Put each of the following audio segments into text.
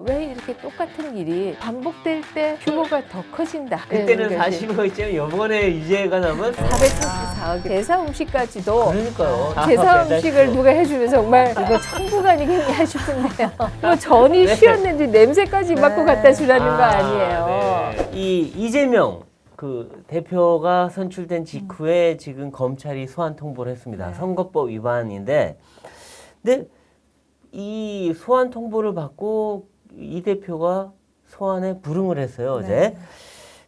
왜 이렇게 똑같은 일이 반복될 때 규모가 더 커진다. 그때는 이런 것이. 40억 있지만 이번에 유죄가 나면 434억 대사 음식까지도 그러니까요. 대사 음식을 누가 해주면 정말 이거 천국 아니겠냐 싶은데요. 이거 전이 쉬었는지 냄새까지 맡고 갖다 주라는 거 아니에요. 네. 이 이재명 그 대표가 선출된 직후에 지금 검찰이 소환 통보를 했습니다. 선거법 위반인데, 근데 이 소환 통보를 받고 이 대표가 소환에 불응을 했어요, 어제.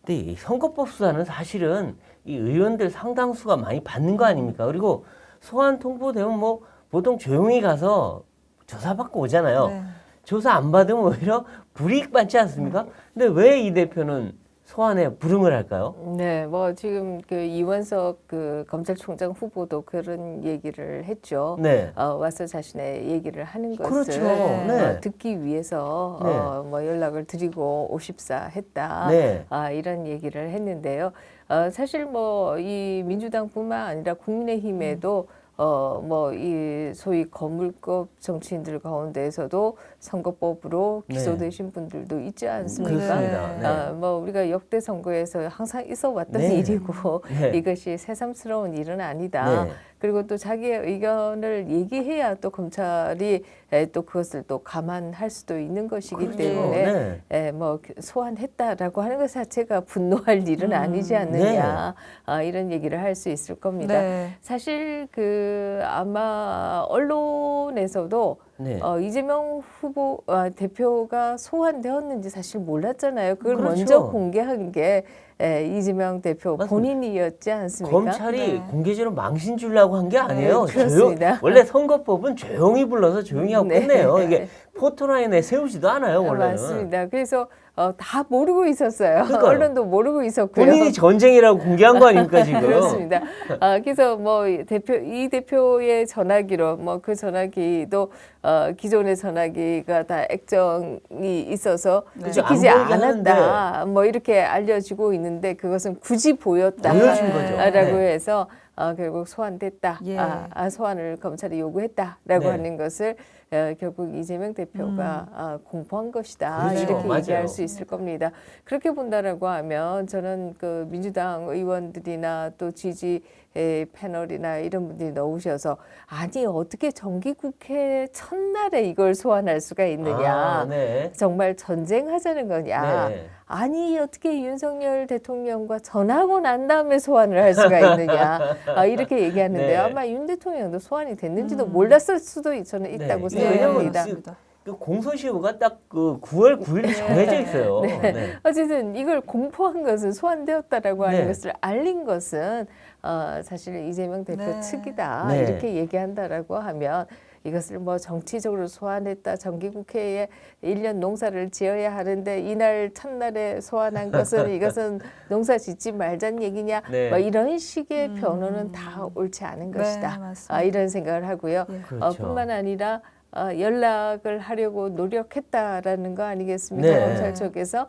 근데 이 선거법 수사는 사실은 이 의원들 상당수가 많이 받는 거 아닙니까? 그리고 소환 통보되면 뭐 보통 조용히 가서 조사받고 오잖아요. 조사 안 받으면 오히려 불이익 받지 않습니까? 근데 왜 이 대표는 소환에 불응을 할까요? 네, 뭐 지금 그 이원석 그 검찰총장 후보도 그런 얘기를 했죠. 네. 와서 자신의 얘기를 하는 것을 그렇죠. 네. 듣기 위해서 네. 뭐 연락을 드리고 오십사 했다. 네. 이런 얘기를 했는데요. 사실 뭐 이 민주당뿐만 아니라 국민의힘에도 뭐 이 소위 거물급 정치인들 가운데에서도 선거법으로 기소되신 분들도 있지 않습니까? 그렇습니다. 네. 뭐 우리가 역대 선거에서 항상 있어 왔던 네. 일이고 네. 이것이 새삼스러운 일은 아니다. 네. 그리고 또 자기의 의견을 얘기해야 또 검찰이 또 그것을 또 감안할 수도 있는 것이기 그렇죠. 때문에 뭐 소환했다라고 하는 것 자체가 분노할 일은 아니지 않느냐 이런 얘기를 할 수 있을 겁니다. 사실 그 아마 언론에서도 네. 이재명 후보 대표가 소환되었는지 사실 몰랐잖아요. 그걸 그렇죠. 먼저 공개한 게 이재명 대표 맞습니다. 본인이었지 않습니까? 검찰이 공개적으로 망신 주려고 한 게 아니에요. 그렇습니다. 원래 선거법은 조용히 불러서 조용히 하고 네. 끝내요. 이게 포토라인에 세우지도 않아요, 원래는. 맞습니다. 그래서 다 모르고 있었어요. 그러니까요. 언론도 모르고 있었고요. 본인이 전쟁이라고 공개한 거 아닙니까, 지금? 그렇습니다. 그래서 뭐 이 대표의 전화기로 뭐 그 전화기도 기존의 전화기가 다 액정이 있어서 지키지 안 보이게 않았다. 뭐 이렇게 알려지고 있는데 그것은 굳이 보여준 거죠. 보였다라고 네. 해서 결국 소환됐다. 소환을 검찰이 요구했다라고 네. 하는 것을 결국 이재명 대표가 공포한 것이다. 그렇죠. 이렇게 맞아요. 얘기할 수 있을 겁니다. 그렇게 본다라고 하면 저는 그 민주당 의원들이나 또 지지 패널이나 이런 분들이 나오셔서 아니 어떻게 정기국회 첫날에 이걸 소환할 수가 있느냐. 네. 정말 전쟁하자는 거냐. 네. 아니 어떻게 윤석열 대통령과 전하고 난 다음에 소환을 할 수가 있느냐. 이렇게 얘기하는데요. 네. 아마 윤 대통령도 소환이 됐는지도 몰랐을 수도 저는 있다고 생각합니다. 그 공소시효가 딱 그 9월 9일 정해져 있어요. 네. 어쨌든 이걸 공포한 것은 소환되었다라고 하는 네. 것을 알린 것은 사실 이재명 대표 측이다. 네. 이렇게 얘기한다라고 하면 이것을 뭐 정치적으로 소환했다. 정기국회에 1년 농사를 지어야 하는데 이날 첫날에 소환한 것은 이것은 농사 짓지 말자는 얘기냐. 네. 뭐 이런 식의 변호는 다 옳지 않은 것이다. 이런 생각을 하고요. 그렇죠. 뿐만 아니라 연락을 하려고 노력했다라는 거 아니겠습니까? 네. 검찰 쪽에서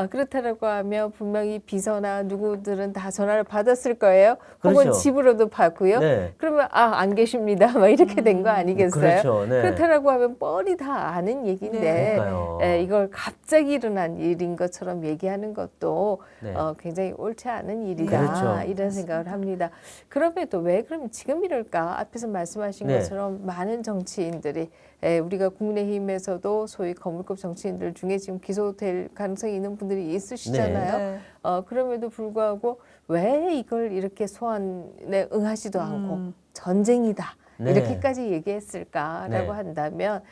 그렇다라고 하면 분명히 비서나 누구들은 다 전화를 받았을 거예요. 혹은 그렇죠. 집으로도 받고요. 네. 그러면 안 계십니다. 막 이렇게 된 거 아니겠어요? 그렇죠. 네. 그렇다라고 하면 뻔히 다 아는 얘기인데 그러니까요. 이걸 갑자기 일어난 일인 것처럼 얘기하는 것도 네. 굉장히 옳지 않은 일이다. 그렇죠. 이런 생각을 합니다. 그럼에도 왜 그러면 지금 이럴까? 앞에서 말씀하신 네. 것처럼 많은 정치인들이 우리가 국민의힘에서도 소위 거물급 정치인들 중에 지금 기소될 가능성이 있는 분들이 있으시잖아요. 그럼에도 불구하고 왜 이걸 이렇게 소환에 응하지도 않고 전쟁이다. 네. 이렇게까지 얘기했을까라고 네. 한다면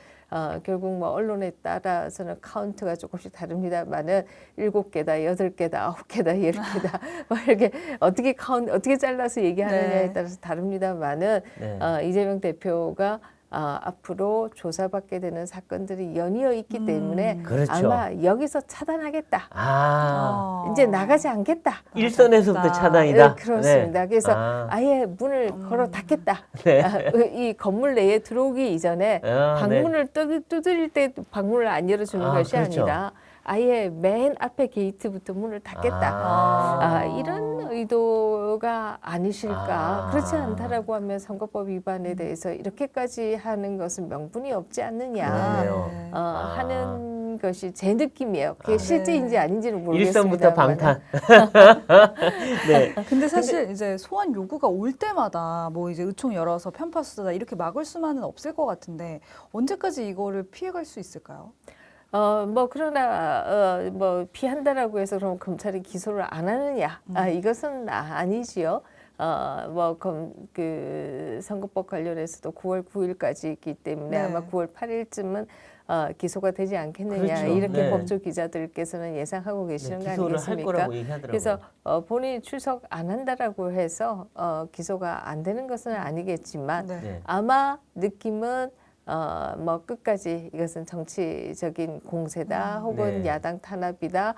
결국 뭐 언론에 따라서는 카운트가 조금씩 다릅니다만은 7개다, 8개다, 9개다, 10개다 뭐 이렇게 어떻게 잘라서 얘기하느냐에 따라서 다릅니다만은 이재명 대표가 앞으로 조사받게 되는 사건들이 연이어 있기 때문에 그렇죠. 아마 여기서 차단하겠다. 이제 나가지 않겠다. 일선에서부터 차단이다. 그렇습니다. 네. 그래서 아예 문을 걸어 닫겠다. 네. 이 건물 내에 들어오기 이전에 방문을 두드릴 때 방문을 안 열어주는 것이 그렇죠. 아니라 아예 맨 앞에 게이트부터 문을 닫겠다. 이런 의도가 아니실까. 그렇지 않다라고 하면 선거법 위반에 대해서 이렇게까지 하는 것은 명분이 없지 않느냐 그러네요. 하는 하는 것이 제 느낌이에요. 그게 실제인지 아닌지는 일선부터 모르겠습니다. 방탄. 네. 근데 사실 이제 소환 요구가 올 때마다 뭐 이제 의총 열어서 편파 수사다 이렇게 막을 수만은 없을 것 같은데 언제까지 이거를 피해갈 수 있을까요? 뭐 그러나 뭐 피한다라고 해서 그럼 검찰이 기소를 안 하느냐? 이것은 아니지요. 그 선거법 관련해서도 9월 9일까지 있기 때문에 네. 아마 9월 8일쯤은 기소가 되지 않겠느냐 그렇죠. 이렇게 네. 법조 기자들께서는 예상하고 계시는 거 기소를 할 아니겠습니까? 거라고 얘기하더라고요. 그래서 본인이 출석 안 한다라고 해서 기소가 안 되는 것은 아니겠지만 네. 네. 아마 느낌은 뭐 끝까지 이것은 정치적인 공세다 혹은 네. 야당 탄압이다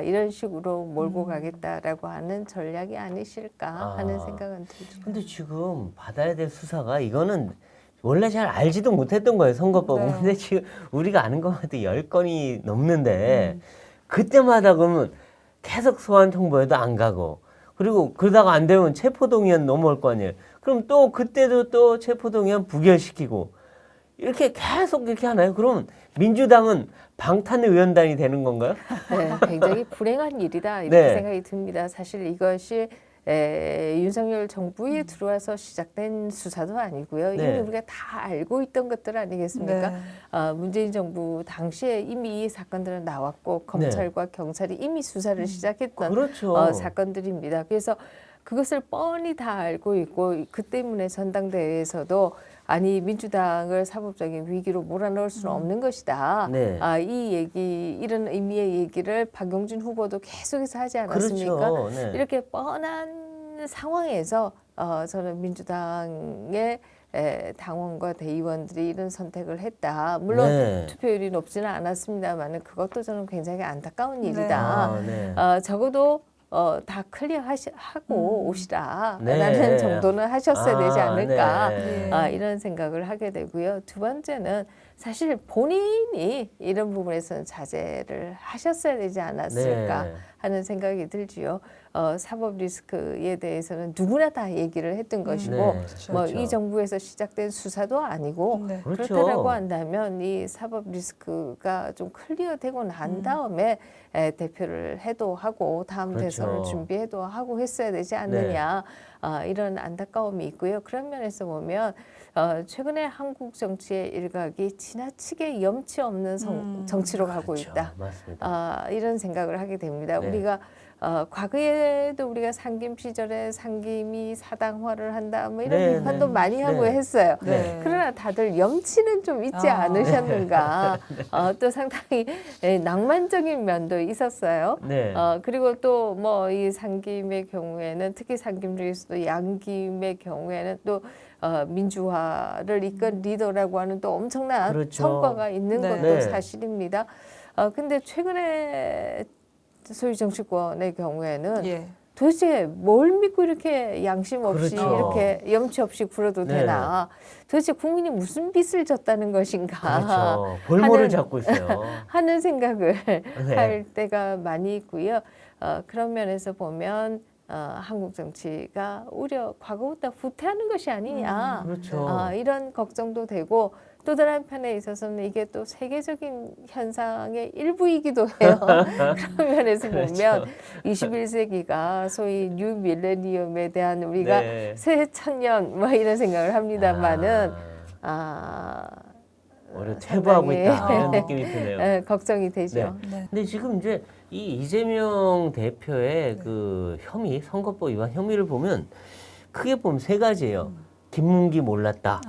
이런 식으로 몰고 가겠다라고 하는 전략이 아니실까 하는 생각은 들죠. 근데 지금 받아야 될 수사가 이거는 원래 잘 알지도 못했던 거예요, 선거법은. 네. 근데 지금 우리가 아는 것만 해도 10건이 넘는데 그때마다 그러면 계속 소환 통보해도 안 가고 그리고 그러다가 안 되면 체포동의안 넘어올 거 아니에요. 그럼 또 그때도 또 체포동의안 부결시키고 이렇게 계속 이렇게 하나요? 그럼 민주당은 방탄의원단이 되는 건가요? 네, 굉장히 불행한 일이다 이렇게 네. 생각이 듭니다. 사실 이것이 윤석열 정부에 들어와서 시작된 수사도 아니고요. 네. 이미 우리가 다 알고 있던 것들 아니겠습니까? 네. 문재인 정부 당시에 이미 이 사건들은 나왔고 검찰과 경찰이 이미 수사를 시작했던 그렇죠. 사건들입니다. 그래서 그것을 뻔히 다 알고 있고 그 때문에 전당대회에서도 아니 민주당을 사법적인 위기로 몰아넣을 수는 없는 것이다. 네. 이런 의미의 얘기를 박용진 후보도 계속해서 하지 않았습니까? 그렇죠. 네. 이렇게 뻔한 상황에서 저는 민주당의 당원과 대의원들이 이런 선택을 했다. 물론 네. 투표율이 높지는 않았습니다만 그것도 저는 굉장히 안타까운 네. 일이다. 네. 적어도 다 클리어하고 오시라 네. 라는 정도는 하셨어야 되지 않을까 네. 이런 생각을 하게 되고요. 두 번째는 사실 본인이 이런 부분에서는 자제를 하셨어야 되지 않았을까 네. 하는 생각이 들지요. 사법 리스크에 대해서는 누구나 다 얘기를 했던 것이고 네. 뭐 그렇죠. 이 정부에서 시작된 수사도 아니고 네. 그렇죠. 그렇다라고 한다면 이 사법 리스크가 좀 클리어되고 난 다음에 대표를 해도 하고 다음 그렇죠. 대선을 준비해도 하고 했어야 되지 않느냐 이런 안타까움이 있고요. 그런 면에서 보면 최근에 한국 정치의 일각이 지나치게 염치 없는 정치로 가고 그렇죠. 있다. 맞습니다. 이런 생각을 하게 됩니다. 네. 우리가 과거에도 우리가 상김 시절에 상김이 사당화를 한다 뭐 이런 네, 비판도 네. 많이 하고 네. 했어요. 네. 그러나 다들 염치는 좀 있지 않으셨는가. 또 상당히 낭만적인 면도 있었어요. 네. 그리고 또 뭐 이 상김의 경우에는 특히 상김 중에서도 양김의 경우에는 또 민주화를 이끈 리더라고 하는 또 엄청난 그렇죠. 성과가 있는 네. 것도 네. 사실입니다. 근데 최근에 소위 정치권의 경우에는 예. 도대체 뭘 믿고 이렇게 양심 없이 그렇죠. 이렇게 염치 없이 굴어도 네. 되나? 도대체 국민이 무슨 빚을 졌다는 것인가? 그렇죠. 볼모를 하는- 잡고 있어요. 하는 생각을 네. 할 때가 많이 있고요. 그런 면에서 보면 한국 정치가 오히려 과거보다 후퇴하는 것이 아니냐 그렇죠. 이런 걱정도 되고 또 다른 한편에 있어서는 이게 또 세계적인 현상의 일부이기도 해요. 그런 면에서 그렇죠. 보면 21세기가 소위 뉴 밀레니엄에 대한 우리가 네. 새 천년 뭐 이런 생각을 합니다만은 오히려 퇴보하고 있다 상당히 이런 느낌이 드네요. 걱정이 되죠. 네. 근데 지금 이제 이 이재명 대표의 그 혐의, 선거법 위반 혐의를 보면 크게 보면 세 가지예요. 김문기 몰랐다.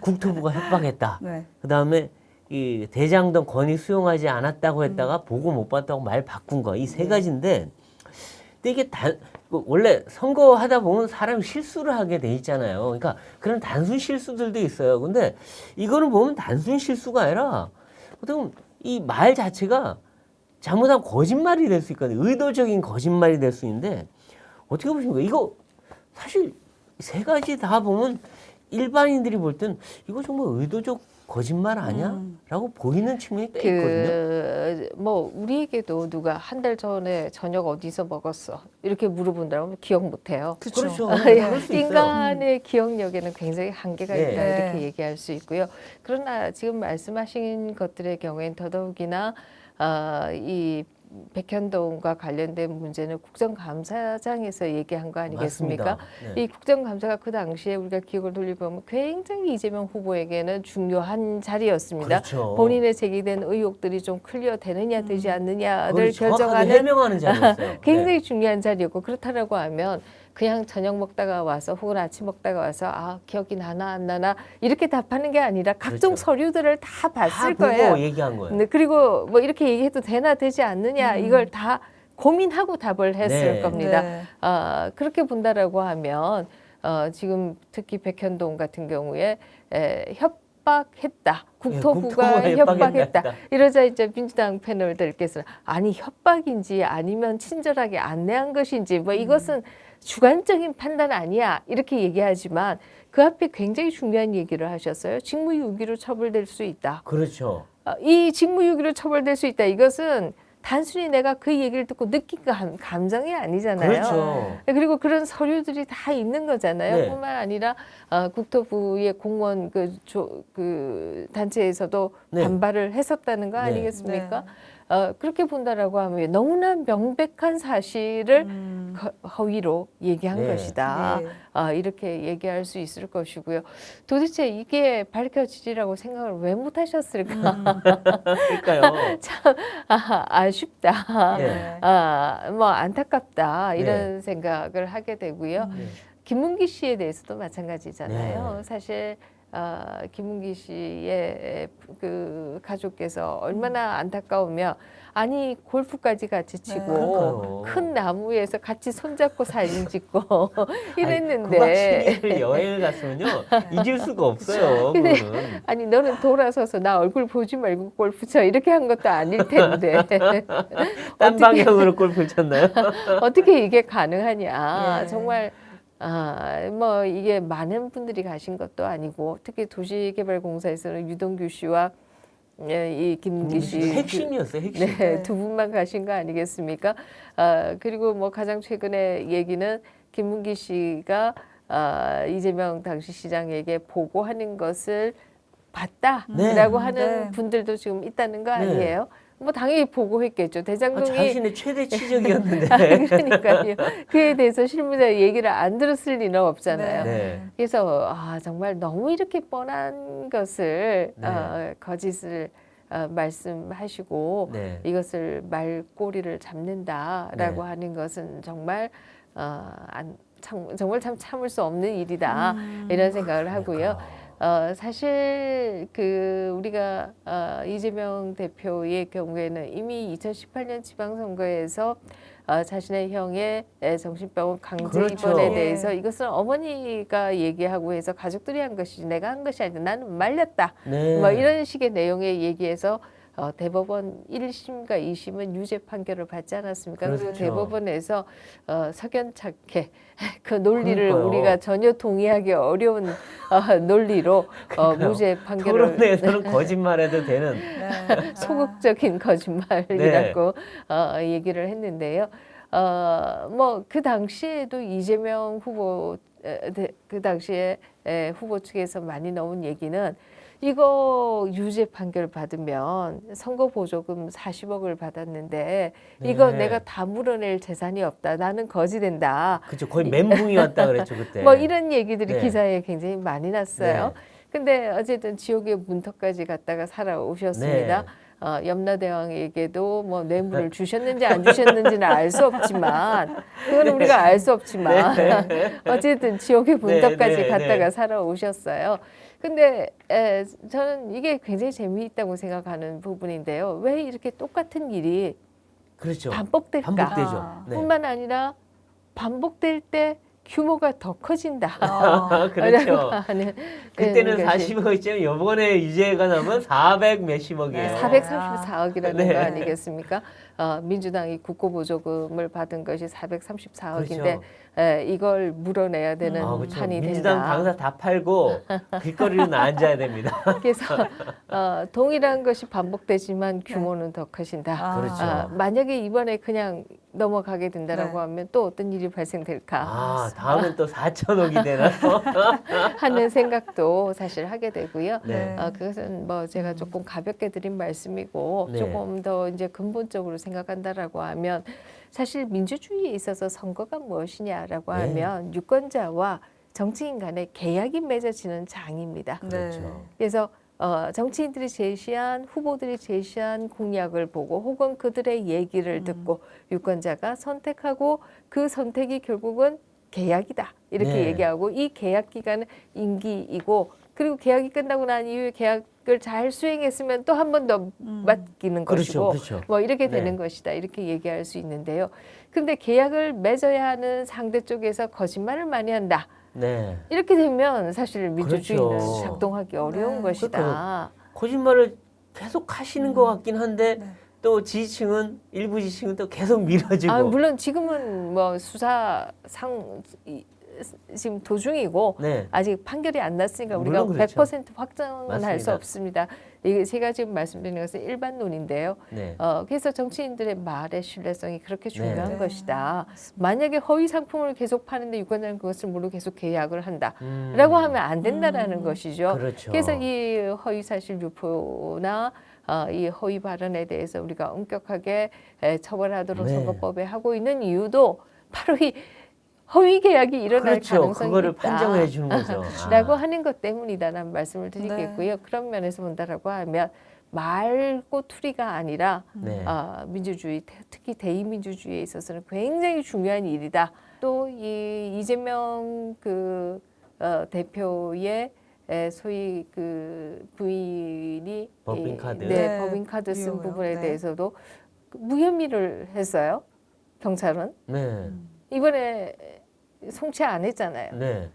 국토부가 협박했다. 네. 그다음에 이 대장동 건의 수용하지 않았다고 했다가 보고 못 봤다고 말 바꾼 거. 이 세 가지인데 근데 이게 원래 선거하다 보면 사람이 실수를 하게 돼 있잖아요. 그러니까 그런 단순 실수들도 있어요. 근데 이거는 보면 단순 실수가 아니라 어떻게 보면 이 말 자체가 잘못하면 거짓말이 될 수 있거든요. 의도적인 거짓말이 될 수 있는데 어떻게 보십니까? 이거 사실 세 가지 다 보면 일반인들이 볼 땐 이거 정말 의도적 거짓말 아니야? 라고 보이는 측면이 꽤 있거든요. 뭐 우리에게도 누가 한 달 전에 저녁 어디서 먹었어 이렇게 물어본다면 기억 못해요. 그렇죠. 네. 그럴 수 있어요. 인간의 기억력에는 굉장히 한계가 네. 있다 이렇게 네. 얘기할 수 있고요. 그러나 지금 말씀하신 것들의 경우엔 더더욱이나 이 백현동과 관련된 문제는 국정감사장에서 얘기한 거 아니겠습니까? 맞습니다. 네. 이 국정감사가 그 당시에 우리가 기억을 돌려보면 굉장히 이재명 후보에게는 중요한 자리였습니다. 그렇죠. 본인의 제기된 의혹들이 좀 클리어되느냐 되지 않느냐를 그걸 정확하게 결정하는 해명하는 자리였어요. 굉장히 중요한 자리였고 그렇다라고 하면 그냥 저녁 먹다가 와서 혹은 아침 먹다가 와서 아 기억이 나나 안 나나 이렇게 답하는 게 아니라 각종 그렇죠. 서류들을 다 다 봤을 보고 거예요. 얘기한 거예요. 네, 그리고 뭐 이렇게 얘기해도 되나 되지 않느냐 이걸 다 고민하고 답을 했을 네. 겁니다. 네. 그렇게 본다라고 하면 지금 특히 백현동 같은 경우에 협박했다. 국토부가 국토부가 협박했다. 협박했다. 이러자 이제 민주당 패널들께서는 아니 협박인지 아니면 친절하게 안내한 것인지 뭐 이것은 주관적인 판단 아니야 이렇게 얘기하지만 그 앞에 굉장히 중요한 얘기를 하셨어요. 직무유기로 처벌될 수 있다. 그렇죠. 이 직무유기로 처벌될 수 있다. 이것은 단순히 내가 그 얘기를 듣고 느낀 감정이 아니잖아요. 그렇죠. 그리고 그런 서류들이 다 있는 거잖아요. 네. 뿐만 아니라 국토부의 공무원 그 단체에서도 네. 반발을 했었다는 거 네. 아니겠습니까? 그렇게 본다라고 하면 너무나 명백한 사실을 허위로 얘기한 네. 것이다. 네. 이렇게 얘기할 수 있을 것이고요. 도대체 이게 밝혀지리라고 생각을 왜 못하셨을까? 그러니까요. 참 아쉽다. 네. 뭐 안타깝다 이런 생각을 하게 되고요. 네. 김문기 씨에 대해서도 마찬가지잖아요. 네. 사실 김문기 씨의 그 가족께서 얼마나 안타까우며 아니 골프까지 같이 치고 그러니까요. 큰 나무에서 같이 손잡고 사진 찍고 이랬는데 9박 10일 여행을 갔으면요 잊을 수가 없어요. 근데 그거는. 아니 너는 돌아서서 나 얼굴 보지 말고 골프 쳐 이렇게 한 것도 아닐 텐데 딴 방향으로 골프를 쳤나요? 어떻게 이게 가능하냐 예. 정말 뭐 이게 많은 분들이 가신 것도 아니고 특히 도시개발공사에서는 유동규 씨와 이 김문기 씨 핵심이었어요. 핵심. 네, 두 분만 가신 거 아니겠습니까? 그리고 뭐 가장 최근에 얘기는 김문기 씨가 이재명 당시 시장에게 보고하는 것을 봤다라고 하는 네. 분들도 지금 있다는 거 아니에요? 뭐 당연히 보고했겠죠. 대장동이 자신의 최대 치적이었는데. 그러니까요. 그에 대해서 실무자 얘기를 안 들었을 리는 없잖아요. 네. 그래서 정말 너무 이렇게 뻔한 것을 네. 거짓을 말씀하시고 네. 이것을 말꼬리를 잡는다라고 네. 하는 것은 정말 정말 참 참을 수 없는 일이다 이런 생각을 하고요. 사실 그 우리가 이재명 대표의 경우에는 이미 2018년 지방선거에서 자신의 형의 정신병원 강제 그렇죠. 입원에 예. 대해서 이것은 어머니가 얘기하고 해서 가족들이 한 것이지 내가 한 것이 아니다. 나는 말렸다. 네. 뭐 이런 식의 내용의 얘기에서 대법원 1심과 2심은 유죄 판결을 받지 않았습니까? 그래서 그렇죠. 대법원에서 석연찮게 그 논리를 그러니까요. 우리가 전혀 동의하기 어려운 논리로 그러니까요. 무죄 판결을 토론회에서는 거짓말해도 되는. 네. 소극적인 거짓말이라고 얘기를 했는데요. 뭐 그 당시에도 이재명 후보 그 당시에 후보 측에서 많이 나온 얘기는 이거 유죄 판결 받으면 선거 보조금 40억을 받았는데 이거 네. 내가 다 물어낼 재산이 없다. 나는 거지된다. 그렇죠. 거의 멘붕이 왔다 그랬죠 그때. 뭐 이런 얘기들이 네. 기사에 굉장히 많이 났어요. 네. 근데 어쨌든 지옥의 문턱까지 갔다가 살아오셨습니다. 네. 염라대왕에게도 뭐 뇌물을 주셨는지 안 주셨는지는 알 수 없지만 그거는 우리가 알 수 없지만 어쨌든 지옥의 문턱까지 네, 네, 갔다가 네. 살아오셨어요. 근데 저는 이게 굉장히 재미있다고 생각하는 부분인데요. 왜 이렇게 똑같은 일이 그렇죠. 반복될까? 반복되죠. 네. 뿐만 아니라 반복될 때 규모가 더 커진다. 그렇죠. 라고 하는 그때는 것이 40억이지만 이번에 유죄가 나면 400 몇십억이에요. 434억이라는 네. 거 아니겠습니까? 민주당이 국고보조금을 받은 것이 434억인데 그렇죠. 이걸 물어내야 되는 그렇죠. 판이 민주당 된다. 당사 다 팔고 길거리로 앉아야 됩니다. 그래서 동일한 것이 반복되지만 규모는 더 커진다. 그렇죠. 만약에 이번에 그냥 넘어가게 된다라고 네. 하면 또 어떤 일이 발생될까 다음은 또 4천억이 되나? 하는 생각도 사실 하게 되고요. 네. 그것은 뭐 제가 조금 가볍게 드린 말씀이고 네. 조금 더 이제 근본적으로 생각한다라고 하면 사실 민주주의에 있어서 선거가 무엇이냐라고 네. 하면 유권자와 정치인 간의 계약이 맺어지는 장입니다. 그렇죠. 그래서 정치인들이 제시한 후보들이 제시한 공약을 보고 혹은 그들의 얘기를 듣고 유권자가 선택하고 그 선택이 결국은 계약이다 이렇게 네. 얘기하고 이 계약 기간은 임기이고 그리고 계약이 끝나고 난 이후에 계약을 잘 수행했으면 또 한 번 더 맡기는 그렇죠. 것이고 그렇죠. 뭐 이렇게 네. 되는 것이다 이렇게 얘기할 수 있는데요. 근데 계약을 맺어야 하는 상대 쪽에서 거짓말을 많이 한다. 네. 이렇게 되면 사실 민주주의는 그렇죠. 작동하기 어려운 네. 것이다. 거짓말을 계속 하시는 것 같긴 한데 네. 또 지지층은 일부 지지층은 또 계속 밀어주고. 물론 지금은 뭐 수사상 지금 도중이고 네. 아직 판결이 안 났으니까 우리가 물론 그렇죠. 100% 확정은 할 수 맞습니다. 없습니다. 이게 제가 지금 말씀드리는 것은 일반론인데요. 네. 그래서 정치인들의 말의 신뢰성이 그렇게 중요한 네. 것이다. 만약에 허위 상품을 계속 파는데 유권자는 그것을 모르고 계속 계약을 한다라고 하면 안 된다라는 것이죠. 그렇죠. 그래서 이 허위 사실 유포나 이 허위 발언에 대해서 우리가 엄격하게 처벌하도록 네. 선거법에 하고 있는 이유도 바로 이 허위 계약이 일어날 그렇죠. 가능성이 그거를 있다. 판정해 주는 거죠. 라고 하는 것 때문이다라는 말씀을 드리겠고요. 네. 그런 면에서 본다라고 하면 말꼬투리가 아니라 네. 민주주의, 특히 대의민주주의에 있어서는 굉장히 중요한 일이다. 또 이 이재명 대표의 소위 그 부인이 법인카드. 네, 법인카드 쓴 유효요. 부분에 네. 대해서도 무혐의를 했어요. 경찰은 네. 이번에 송치 안 했잖아요. 네.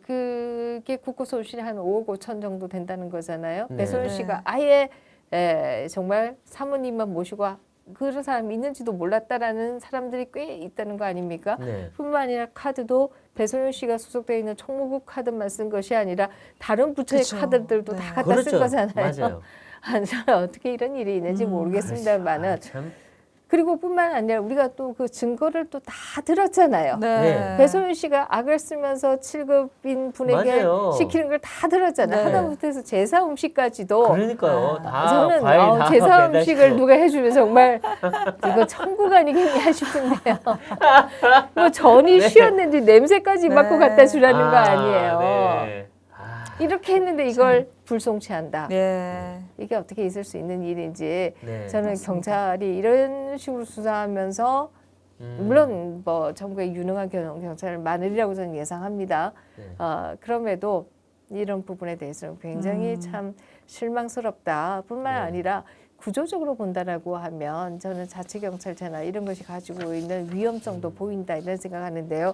그게 국고 손실이 한 5억 5천 정도 된다는 거잖아요. 네. 배소연 네. 씨가 아예 정말 사모님만 모시고 그런 사람이 있는지도 몰랐다라는 사람들이 꽤 있다는 거 아닙니까? 네. 뿐만 아니라 카드도 배소연 씨가 소속되어 있는 총무국 카드만 쓴 것이 아니라 다른 부처의 그쵸. 카드들도 네. 다 갖다 쓴 그렇죠. 거잖아요. 맞아요. 저는 어떻게 이런 일이 있는지 모르겠습니다만은 참. 그리고 뿐만 아니라 우리가 또 그 증거를 또 다 들었잖아요. 네. 배소연 씨가 악을 쓰면서 7급인 분에게 맞아요. 시키는 걸 다 들었잖아요. 네. 하다못해 해서 제사 음식까지도 그러니까요. 다 저는 과일 다 제사 배달시키고. 음식을 누가 해주면 정말 이거 천국 아니겠냐 싶은데요. 뭐 전이 쉬었는지 냄새까지 네. 맡고 갖다 주라는 거 아니에요. 네. 이렇게 했는데 이걸 불송치한다. 예. 이게 어떻게 있을 수 있는 일인지 네. 저는 맞습니다. 경찰이 이런 식으로 수사하면서 물론 뭐 전국에 유능한 경찰 많으리라고 저는 예상합니다. 네. 그럼에도 이런 부분에 대해서는 굉장히 참 실망스럽다. 뿐만 네. 아니라 구조적으로 본다라고 하면 저는 자치경찰제나 이런 것이 가지고 있는 위험성도 보인다 이런 생각하는데요.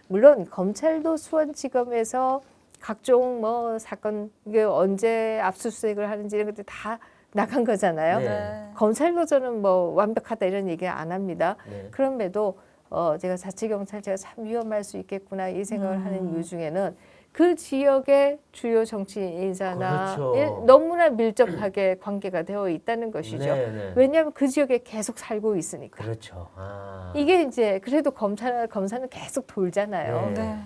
물론 검찰도 수원지검에서 각종 뭐 사건 이게 언제 압수수색을 하는지 이런 것들 다 나간 거잖아요. 네. 검찰도 저는 뭐 완벽하다 이런 얘기 안 합니다. 네. 그럼에도 제가 자치경찰제가 참 위험할 수 있겠구나 이 생각을 하는 이유 중에는 그 지역의 주요 정치 인사나 그렇죠. 너무나 밀접하게 관계가 되어 있다는 것이죠. 네, 네. 왜냐하면 그 지역에 계속 살고 있으니까. 그렇죠. 이게 이제 그래도 검사는 계속 돌잖아요. 네. 네.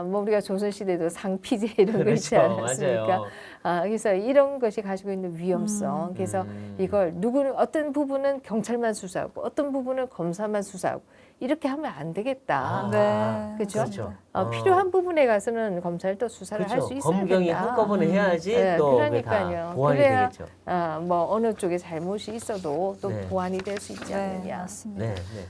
뭐 우리가 조선시대도 상피제 이런 거 있지 그렇죠. 않았습니까? 맞아요. 그래서 이런 것이 가지고 있는 위험성. 그래서 이걸 어떤 부분은 경찰만 수사하고 어떤 부분은 검사만 수사하고 이렇게 하면 안 되겠다. 네. 그죠? 그렇죠. 필요한 부분에 가서는 검찰도 수사를 할 그렇죠. 수 있어야 검경이 된다. 한꺼번에 해야지 네, 또 그게 그러니까요. 다 보완이 그래야 되겠죠. 뭐 어느 쪽에 잘못이 있어도 또 네. 보완이 될 수 있지 네, 않느냐. 맞습니다. 네, 네.